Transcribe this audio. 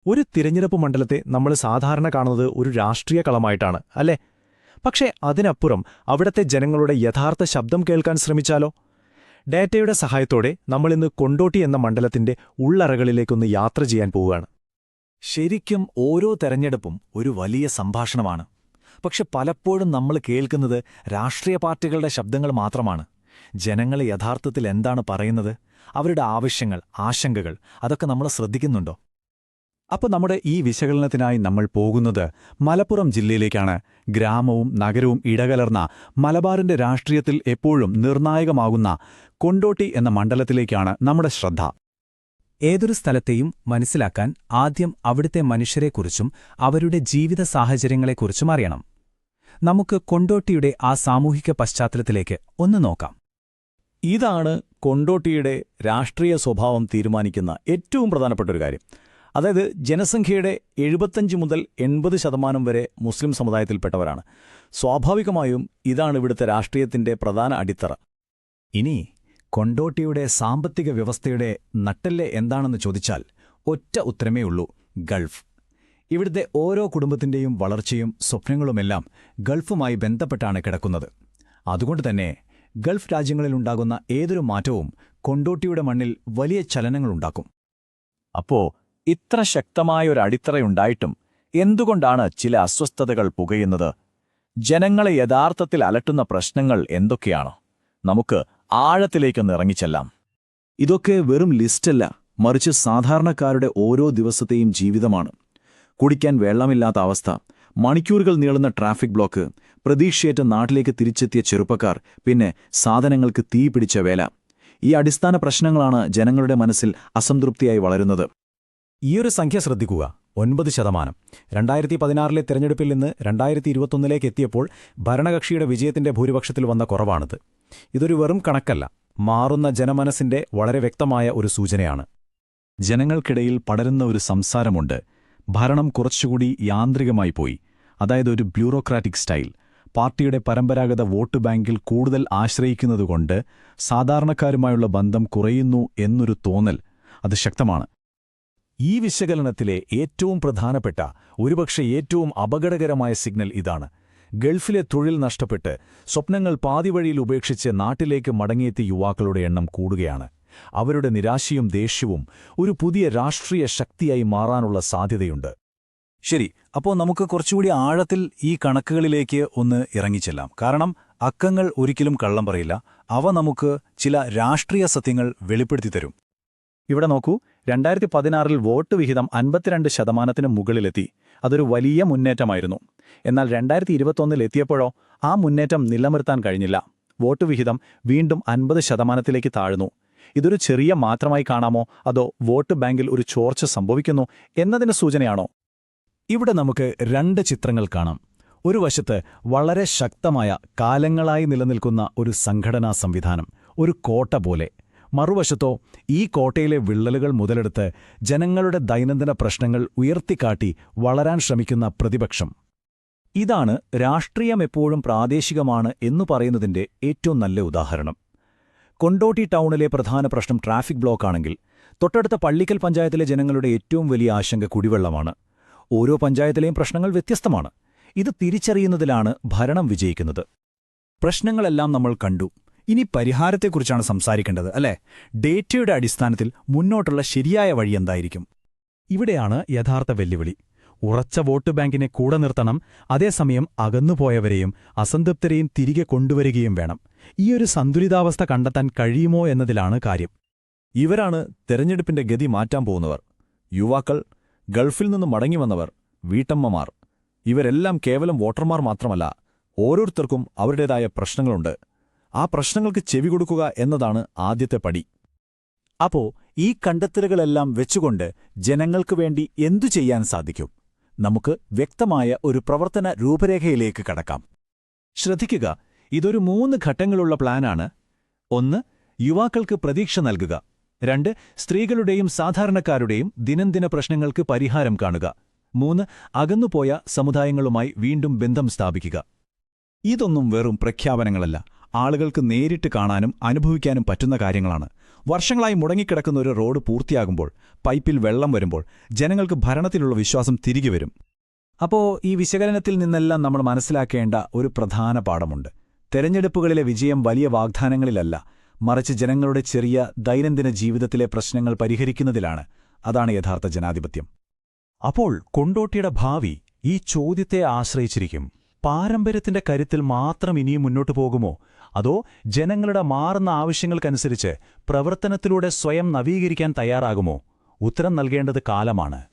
ഒരു തിരഞ്ഞെടുപ്പ് മണ്ഡലത്തെ നമ്മൾ സാധാരണ കാണുന്നത് ഒരു രാഷ്ട്രീയ കളമായിട്ടാണ്, അല്ലേ? പക്ഷേ അതിനപ്പുറം അവിടത്തെ ജനങ്ങളുടെ യഥാർത്ഥ ശബ്ദം കേൾക്കാൻ ശ്രമിച്ചാലോ? ഡാറ്റയുടെ സഹായത്തോടെ നമ്മളിന്ന് കൊണ്ടോട്ടി എന്ന മണ്ഡലത്തിന്റെ ഉള്ളറകളിലേക്കൊന്ന് യാത്ര ചെയ്യാൻ പോവുകയാണ്. ശരിക്കും ഓരോ തെരഞ്ഞെടുപ്പും ഒരു വലിയ സംഭാഷണമാണ്. പക്ഷെ പലപ്പോഴും നമ്മൾ കേൾക്കുന്നത് രാഷ്ട്രീയ പാർട്ടികളുടെ ശബ്ദങ്ങൾ മാത്രമാണ്. ജനങ്ങൾ യഥാർത്ഥത്തിൽ എന്താണ് പറയുന്നത്, അവരുടെ ആവശ്യങ്ങൾ, ആശങ്കകൾ, അതൊക്കെ നമ്മൾ ശ്രദ്ധിക്കുന്നുണ്ടോ? അപ്പോൾ നമ്മുടെ ഈ വിശകലനത്തിനായി നമ്മൾ പോകുന്നത് മലപ്പുറം ജില്ലയിലേക്കാണ്. ഗ്രാമവും നഗരവും ഇടകലർന്ന മലബാറിന്റെ രാഷ്ട്രീയത്തിൽ എപ്പോഴും നിർണായകമാകുന്ന കൊണ്ടോട്ടി എന്ന മണ്ഡലത്തിലേക്കാണ് നമ്മുടെ ശ്രദ്ധ. ഏതൊരു സ്ഥലത്തെയും മനസ്സിലാക്കാൻ ആദ്യം അവിടുത്തെ മനുഷ്യരെക്കുറിച്ചും അവരുടെ ജീവിത സാഹചര്യങ്ങളെക്കുറിച്ചും അറിയണം. നമുക്ക് കൊണ്ടോട്ടിയുടെ ആ സാമൂഹിക പശ്ചാത്തലത്തിലേക്ക് ഒന്ന് നോക്കാം. ഇതാണ് കൊണ്ടോട്ടിയുടെ രാഷ്ട്രീയ സ്വഭാവം തീരുമാനിക്കുന്ന ഏറ്റവും പ്രധാനപ്പെട്ടൊരു കാര്യം. അതായത് ജനസംഖ്യയുടെ 75 മുതൽ 80% വരെ മുസ്ലിം സമുദായത്തിൽപ്പെട്ടവരാണ്. സ്വാഭാവികമായും ഇതാണ് ഇവിടുത്തെ രാഷ്ട്രീയത്തിന്റെ പ്രധാന അടിത്തറ. ഇനി കൊണ്ടോട്ടിയുടെ സാമ്പത്തിക വ്യവസ്ഥയുടെ നട്ടെല്ല് എന്താണെന്ന് ചോദിച്ചാൽ ഒറ്റ ഉത്തരമേ ഉള്ളൂ: ഗൾഫ്. ഇവിടുത്തെ ഓരോ കുടുംബത്തിന്റെയും വളർച്ചയും സ്വപ്നങ്ങളുമെല്ലാം ഗൾഫുമായി ബന്ധപ്പെട്ടാണ് കിടക്കുന്നത്. അതുകൊണ്ടുതന്നെ ഗൾഫ് രാജ്യങ്ങളിലുണ്ടാകുന്ന ഏതൊരു മാറ്റവും കൊണ്ടോട്ടിയുടെ മണ്ണിൽ വലിയ ചലനങ്ങളുണ്ടാക്കും. അപ്പോ ഇത്ര ശക്തമായൊരു അടിത്തറയുണ്ടായിട്ടും എന്തുകൊണ്ടാണ് ചില അസ്വസ്ഥതകൾ പുകയുന്നത്? ജനങ്ങളെ യഥാർത്ഥത്തിൽ അലട്ടുന്ന പ്രശ്നങ്ങൾ എന്തൊക്കെയാണ്? നമുക്ക് ആഴത്തിലേക്കൊന്ന് ഇറങ്ങിച്ചെല്ലാം. ഇതൊക്കെ വെറും ലിസ്റ്റല്ല, മറിച്ച് സാധാരണക്കാരുടെ ഓരോ ദിവസത്തെയും ജീവിതമാണ്. കുടിക്കാൻ വെള്ളമില്ലാത്ത അവസ്ഥ, മണിക്കൂറുകൾ നീളുന്ന ട്രാഫിക് ബ്ലോക്ക്, പ്രതീക്ഷയേറ്റ നാട്ടിലേക്ക് തിരിച്ചെത്തിയ ചെറുപ്പക്കാർ, പിന്നെ സാധനങ്ങൾക്ക് തീ പിടിച്ച വേല. ഈ അടിസ്ഥാന പ്രശ്നങ്ങളാണ് ജനങ്ങളുടെ മനസ്സിൽ അസംതൃപ്തിയായി വളരുന്നത്. ഈയൊരു സംഖ്യ ശ്രദ്ധിക്കുക: 9%. 2016 തെരഞ്ഞെടുപ്പിൽ നിന്ന് 2021 എത്തിയപ്പോൾ ഭരണകക്ഷിയുടെ വിജയത്തിന്റെ ഭൂരിപക്ഷത്തിൽ വന്ന കുറവാണിത്. ഇതൊരു വെറും കണക്കല്ല, മാറുന്ന ജനമനസ്സിന്റെ വളരെ വ്യക്തമായ ഒരു സൂചനയാണ്. ജനങ്ങൾക്കിടയിൽ പടരുന്ന ഒരു സംസാരമുണ്ട്: ഭരണം കുറച്ചുകൂടി യാന്ത്രികമായി പോയി, അതായത് ഒരു ബ്യൂറോക്രാറ്റിക് സ്റ്റൈൽ. പാർട്ടിയുടെ പരമ്പരാഗത വോട്ട് ബാങ്കിൽ കൂടുതൽ ആശ്രയിക്കുന്നതുകൊണ്ട് സാധാരണക്കാരുമായുള്ള ബന്ധം കുറയുന്നു എന്നൊരു തോന്നൽ അത് ശക്തമാണ്. ഈ വിശകലനത്തിലെ ഏറ്റവും പ്രധാനപ്പെട്ട, ഒരുപക്ഷെ ഏറ്റവും അപകടകരമായ സിഗ്നൽ ഇതാണ്. ഗൾഫിലെ തൊഴിൽ നഷ്ടപ്പെട്ട് സ്വപ്നങ്ങൾ പാതിവഴിയിൽ ഉപേക്ഷിച്ച് നാട്ടിലേക്ക് മടങ്ങിയെത്തിയ യുവാക്കളുടെ എണ്ണം കൂടുകയാണ്. അവരുടെ നിരാശയും ദേഷ്യവും ഒരു പുതിയ രാഷ്ട്രീയ ശക്തിയായി മാറാനുള്ള സാധ്യതയുണ്ട്. ശരി, അപ്പോൾ നമുക്ക് കുറച്ചുകൂടി ആഴത്തിൽ ഈ കണക്കുകളിലേക്ക് ഒന്ന് ഇറങ്ങിച്ചെല്ലാം. കാരണം അക്കങ്ങൾ ഒരിക്കലും കള്ളം പറയില്ല, അവ നമുക്ക് ചില രാഷ്ട്രീയ സത്യങ്ങൾ വെളിപ്പെടുത്തി തരും. ഇവിടെ നോക്കൂ, 2016 വോട്ട് വിഹിതം 52% മുകളിലെത്തി. അതൊരു വലിയ മുന്നേറ്റമായിരുന്നു. എന്നാൽ 2021 എത്തിയപ്പോഴോ ആ മുന്നേറ്റം നിലനിർത്താൻ കഴിഞ്ഞില്ല. വോട്ട് വിഹിതം വീണ്ടും 50% താഴ്ന്നു. ഇതൊരു ചെറിയ മാറ്റമായി കാണാമോ, അതോ വോട്ട് ബാങ്കിൽ ഒരു ചോർച്ച സംഭവിക്കുന്നു എന്നതിന് സൂചനയാണോ? ഇവിടെ നമുക്ക് 2 ചിത്രങ്ങൾ കാണാം. ഒരു വശത്ത് വളരെ ശക്തമായ, കാലങ്ങളായി നിലനിൽക്കുന്ന ഒരു സംഘടനാ സംവിധാനം, ഒരു കോട്ട പോലെ. മറുവശത്തോ ഈ കോട്ടയിലെ വിള്ളലുകൾ മുതലെടുത്ത് ജനങ്ങളുടെ ദൈനംദിന പ്രശ്നങ്ങൾ ഉയർത്തിക്കാട്ടി വളരാൻ ശ്രമിക്കുന്ന പ്രതിപക്ഷം. ഇതാണ് രാഷ്ട്രീയം എപ്പോഴും പ്രാദേശികമാണ് എന്നു പറയുന്നതിന്റെ ഏറ്റവും നല്ല ഉദാഹരണം. കൊണ്ടോട്ടി ടൗണിലെ പ്രധാന പ്രശ്നം ട്രാഫിക് ബ്ലോക്കാണെങ്കിൽ, തൊട്ടടുത്ത പള്ളിക്കൽ പഞ്ചായത്തിലെ ജനങ്ങളുടെ ഏറ്റവും വലിയ ആശങ്ക കുടിവെള്ളമാണ്. ഓരോ പഞ്ചായത്തിലെയും പ്രശ്നങ്ങൾ വ്യത്യസ്തമാണ്. ഇത് തിരിച്ചറിയുന്നതിലാണ് ഭരണം വിജയിക്കുന്നത്. പ്രശ്നങ്ങളെല്ലാം നമ്മൾ കണ്ടു. ഇനി പരിഹാരത്തെക്കുറിച്ചാണ് സംസാരിക്കേണ്ടത്, അല്ലേ? ഡേറ്റയുടെ അടിസ്ഥാനത്തിൽ മുന്നോട്ടുള്ള ശരിയായ വഴി എന്തായിരിക്കും? ഇവിടെയാണ് യഥാർത്ഥ വെല്ലുവിളി. ഉറച്ച വോട്ട് ബാങ്കിനെ കൂടെ നിർത്തണം, അതേസമയം അകന്നുപോയവരെയും അസംതൃപ്തരെയും തിരികെ കൊണ്ടുവരികയും വേണം. ഈയൊരു സന്തുലിതാവസ്ഥ കണ്ടെത്താൻ കഴിയുമോ എന്നതിലാണ് കാര്യം. ഇവരാണ് തെരഞ്ഞെടുപ്പിന്റെ ഗതി മാറ്റാൻ പോകുന്നവർ. യുവാക്കൾ, ഗൾഫിൽ നിന്ന് മടങ്ങിവന്നവർ, വീട്ടമ്മമാർ. ഇവരെല്ലാം കേവലം വോട്ടർമാർ മാത്രമല്ല, ഓരോരുത്തർക്കും അവരുടേതായ പ്രശ്നങ്ങളുണ്ട്. ആ പ്രശ്നങ്ങൾക്ക് ചെവി കൊടുക്കുക എന്നതാണ് ആദ്യത്തെ പടി. അപ്പോ ഈ കണ്ടെത്തലുകളെല്ലാം വെച്ചുകൊണ്ട് ജനങ്ങൾക്ക് വേണ്ടി എന്തു ചെയ്യാൻ സാധിക്കും? നമുക്ക് വ്യക്തമായ ഒരു പ്രവർത്തന രൂപരേഖയിലേക്ക് കടക്കാം. ശ്രദ്ധിക്കുക, ഇതൊരു 3 ഘട്ടങ്ങളുള്ള പ്ലാനാണ്. 1. യുവാക്കൾക്ക് പ്രതീക്ഷ നൽകുക. 2. സ്ത്രീകളുടെയും സാധാരണക്കാരുടെയും ദിനംദിന പ്രശ്നങ്ങൾക്ക് പരിഹാരം കാണുക. 3. അകന്നുപോയ സമുദായങ്ങളുമായി വീണ്ടും ബന്ധം സ്ഥാപിക്കുക. ഇതൊന്നും വെറും പ്രഖ്യാപനങ്ങളല്ല, ആളുകൾക്ക് നേരിട്ട് കാണാനും അനുഭവിക്കാനും പറ്റുന്ന കാര്യങ്ങളാണ്. വർഷങ്ങളായി മുടങ്ങിക്കിടക്കുന്ന ഒരു റോഡ് പൂർത്തിയാകുമ്പോൾ, പൈപ്പിൽ വെള്ളം വരുമ്പോൾ ജനങ്ങൾക്ക് ഭരണത്തിലുള്ള വിശ്വാസം തിരികെ വരും. അപ്പോൾ ഈ വിശകലനത്തിൽ നിന്നെല്ലാം നമ്മൾ മനസ്സിലാക്കേണ്ട ഒരു പ്രധാന പാഠമുണ്ട്. തെരഞ്ഞെടുപ്പുകളിലെ വിജയം വലിയ വാഗ്ദാനങ്ങളിലല്ല, മറിച്ച് ജനങ്ങളുടെ ചെറിയ ദൈനംദിന ജീവിതത്തിലെ പ്രശ്നങ്ങൾ പരിഹരിക്കുന്നതിലാണ്. അതാണ് യഥാർത്ഥ ജനാധിപത്യം. അപ്പോൾ കൊണ്ടോട്ടിയുടെ ഭാവി ഈ ചോദ്യത്തെ ആശ്രയിച്ചിരിക്കും. പാരമ്പര്യത്തിന്റെ കരുത്തിൽ മാത്രം ഇനിയും മുന്നോട്ടു പോകുമോ, അതോ ജനങ്ങളുടെ മാറുന്ന ആവശ്യങ്ങൾക്കനുസരിച്ച് പ്രവർത്തനത്തിലൂടെ സ്വയം നവീകരിക്കാൻ തയ്യാറാകുമോ? ഉത്തരം നൽകേണ്ടത് കാലമാണ്.